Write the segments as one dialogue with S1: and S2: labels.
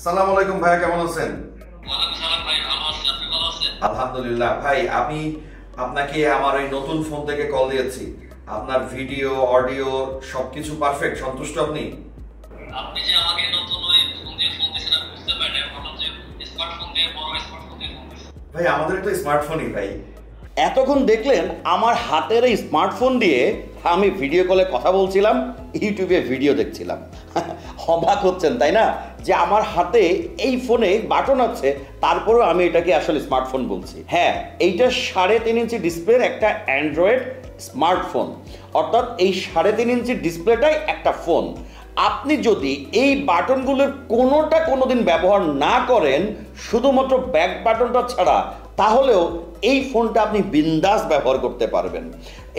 S1: সালাম আলাইকুম ভাইয়া, কেমন আছেন?
S2: ওয়ালাইকুম সালাম ভাই, ভালো আছি। আপনি ভালো আছেন?
S1: আলহামদুলিল্লাহ ভাই, আমি আপনাকে আমার এই নতুন ফোন থেকে কল দিয়েছি। আপনার ভিডিও অডিও সবকিছু পারফেক্ট, সন্তুষ্ট আপনি?
S2: আপনি যে আমাকে নতুন ওই ফোন দিয়ে ফোন দিয়েছেন আমি বুঝতে পারি না, ভাবলাম যে স্মার্টফোন দিয়ে বড় স্মার্টফোন দিয়ে ফোন দিয়েছেন।
S1: ভাই আমাদের তো স্মার্টফোনই ভাই।
S3: এতক্ষণ দেখলেন আমার হাতের এই স্মার্টফোন দিয়ে আমি ভিডিও কলে কথা বলছিলাম, ইউটিউবে ভিডিও দেখছিলাম। অবাক হচ্ছেন তাই না, যে আমার হাতে এই ফোনে বাটন আছে, তারপরেও আমি এটাকে আসলে স্মার্টফোন বলছি। হ্যাঁ, এইটা 3.5 ইঞ্চি ডিসপ্লের একটা অ্যান্ড্রয়েড স্মার্টফোন, অর্থাৎ এই 3.5 ইঞ্চি ডিসপ্লেটাই একটা ফোন। আপনি যদি এই বাটনগুলোর কোনোটা কোনোদিন ব্যবহার না করেন, শুধুমাত্র ব্যাক বাটনটা ছাড়া, তাহলেও এই ফোনটা আপনি বিন্দাস ব্যবহার করতে পারবেন।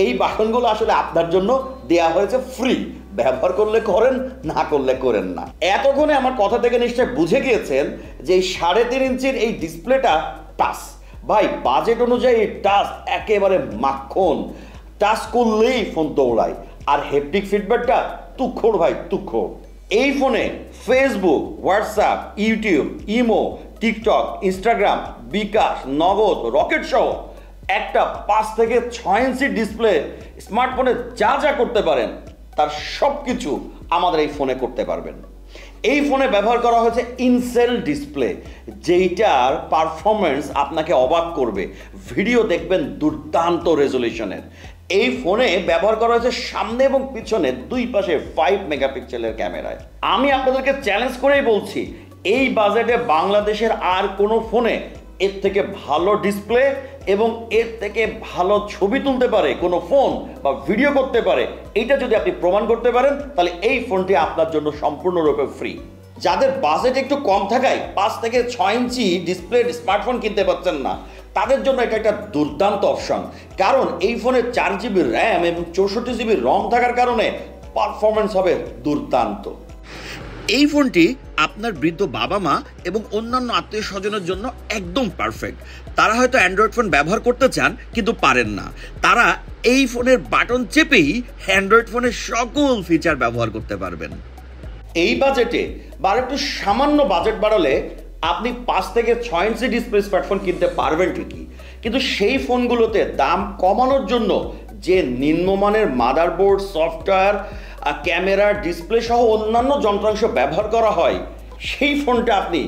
S3: এই বাটনগুলো আসলে আপনার জন্য দেয়া হয়েছে ফ্রি, ব্যবহার করলে করেন, না করলে করেন না। এতক্ষণে আমার কথা থেকে নিশ্চয় বুঝে গিয়েছেন যে এই 3.5 ইঞ্চির এই ডিসপ্লেটা টাচ। ভাই বাজেট অনুযায়ী টাচ একেবারে মাখন, টাচ করলেই ফোন দৌড়ায়। আর হেপটিক ফিডব্যাকটা তুখোড় ভাই, তুখোড়। এই ফোনে Facebook, WhatsApp, YouTube, imo, TikTok, Instagram, bKash, Nagad, Rocket সহ একটা 5 থেকে 6 ইঞ্চি ডিসপ্লে স্মার্টফোনে যা যা করতে পারেন তার সব কিছু আমাদের এই ফোনে করতে পারবেন। এই ফোনে ব্যবহার করা হয়েছে ইনসেল ডিসপ্লে, যেইটার পারফরমেন্স আপনাকে অবাক করবে। ভিডিও দেখবেন দুর্দান্ত রেজলিউশনের। এই ফোনে ব্যবহার করা হয়েছে সামনে এবং পিছনে দুই পাশে 5 মেগাপিক্সেলের ক্যামেরায়। আমি আপনাদেরকে চ্যালেঞ্জ করেই বলছি, এই বাজেটে বাংলাদেশের আর কোনো ফোনে এর থেকে ভালো ডিসপ্লে এবং এর থেকে ভালো ছবি তুলতে পারে কোনো ফোন বা ভিডিও করতে পারে, এইটা যদি আপনি প্রমাণ করতে পারেন, তাহলে এই ফোনটি আপনার জন্য সম্পূর্ণরূপে ফ্রি। যাদের বাজেট একটু কম থাকায় 5 থেকে 6 ইঞ্চি ডিসপ্লে স্মার্টফোন কিনতে পারছেন না, তাদের জন্য এটা একটা দুর্দান্ত অপশন। কারণ এই ফোনে 4 জিবি র্যাম এবং 64 জিবি রম থাকার কারণে পারফরমেন্স হবে দুর্দান্ত। এই ফোনটি আপনার বৃদ্ধ বাবা মা এবং অন্যান্য আত্মীয় স্বজনের জন্য একদম পারফেক্ট। তারা হয়তো অ্যান্ড্রয়েড ফোন ব্যবহার করতে চান কিন্তু পারেন না, তারা এই ফোনের বাটন চেপেই অ্যান্ড্রয়েড ফোনের সকল ফিচার ব্যবহার করতে পারবেন। এই বাজেটে বা একটু সামান্য বাজেট বাড়ালে আপনি 5 থেকে 6 ইঞ্চি ডিসপ্লে স্মার্টফোন কিনতে পারবেন ঠিকই, কিন্তু সেই ফোনগুলোতে দাম কমানোর জন্য যে নিম্নমানের মাদারবোর্ড, সফটওয়্যার, ক্যামেরা, ডিসপ্লে সহ অন্যান্য যন্ত্রাংশ ব্যবহার করা হয়, সেই ফোনটা আপনি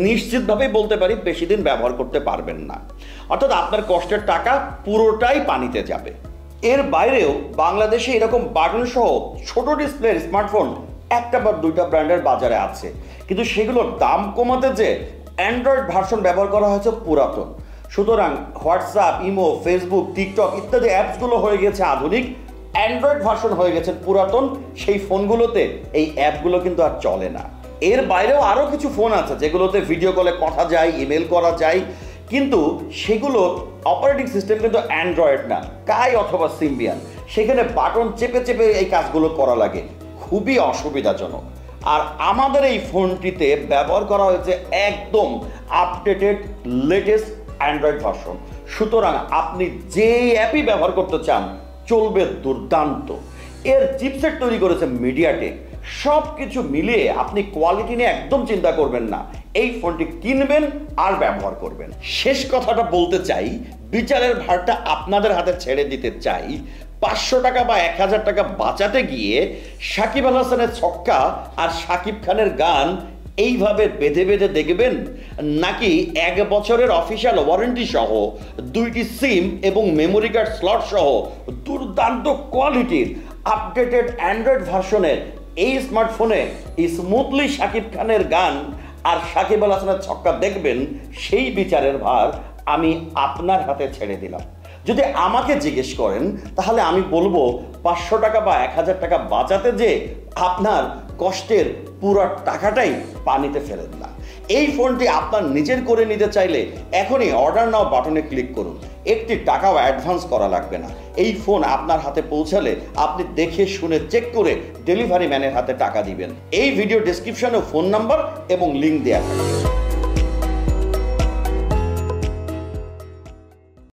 S3: নিশ্চিতভাবেই বলতে পারি বেশি দিন ব্যবহার করতে পারবেন না। অর্থাৎ আপনার কষ্টের টাকা পুরোটাই পানিতে যাবে। এর বাইরেও বাংলাদেশে এরকম বাটন সহ ছোট ডিসপ্লের স্মার্টফোন একটা বা দুইটা ব্র্যান্ডের বাজারে আছে, কিন্তু সেগুলোর দাম কমাতে যে অ্যান্ড্রয়েড ভার্সন ব্যবহার করা হয়েছে পুরাতন। সুতরাং হোয়াটসঅ্যাপ, ইমো, ফেসবুক, টিকটক ইত্যাদি অ্যাপসগুলো হয়ে গেছে আধুনিক, অ্যান্ড্রয়েড ভার্সন হয়ে গেছে পুরাতন। সেই ফোনগুলোতে এই অ্যাপগুলো কিন্তু আর চলে না। এর বাইরেও আরও কিছু ফোন আছে যেগুলোতে ভিডিও কলে কথা যায়, ইমেল করা যায়, কিন্তু সেগুলো অপারেটিং সিস্টেম কিন্তু অ্যান্ড্রয়েড না, কাই অথবা সিম্বিয়ান। সেখানে বাটন চেপে চেপে এই কাজগুলো করা লাগে, খুবই অসুবিধাজনক। আর আমাদের এই ফোনটিতে ব্যবহার করা হয়েছে একদম আপডেটেড লেটেস্ট অ্যান্ড্রয়েড ভার্সন। সুতরাং আপনি যে অ্যাপই ব্যবহার করতে চান চলবে দুর্দান্ত। এর চিপসেট তৈরি করেছে মিডিয়াটেক। সব কিছু মিলিয়ে আপনি কোয়ালিটি নিয়ে একদম চিন্তা করবেন না, এই ফোনটি কিনবেন আর ব্যবহার করবেন। শেষ কথাটা বলতে চাই, বিচারের ভারটা আপনাদের হাতে ছেড়ে দিতে চাই। 500 টাকা বা 1000 টাকা বাঁচাতে গিয়ে সাকিব আল হাসানের ছক্কা আর শাকিব খানের গান এইভাবে বেঁধে বেঁধে দেখবেন, নাকি 1 বছরের অফিসিয়াল ওয়ারেন্টি সহ 2টি সিম এবং মেমোরি কার্ড স্লট সহ দুর্দান্ত কোয়ালিটির আপডেটেড অ্যান্ড্রয়েড ভার্সনের এই স্মার্টফোনে স্মুথলি শাকিব খানের গান আর সাকিব আল হাসানের ছক্কা দেখবেন, সেই বিচারের ভার আমি আপনার হাতে ছেড়ে দিলাম। যদি আমাকে জিজ্ঞেস করেন তাহলে আমি বলবো 500 টাকা বা 1000 টাকা বাঁচাতে যে আপনার কষ্টের পুরো টাকাটাই পানিতে ফেলেন না। এই ফোনটি আপনার নিজের করে নিতে চাইলে এখনই অর্ডার নাও বাটনে ক্লিক করুন, একটি টাকাও অ্যাডভান্স করা লাগবে না। এই ফোন আপনার হাতে পৌঁছালে আপনি দেখে শুনে চেক করে ডেলিভারি ম্যানের হাতে টাকা দিবেন। এই ভিডিও ডেসক্রিপশনে ফোন নাম্বার এবং লিঙ্ক দেওয়া থাকবে।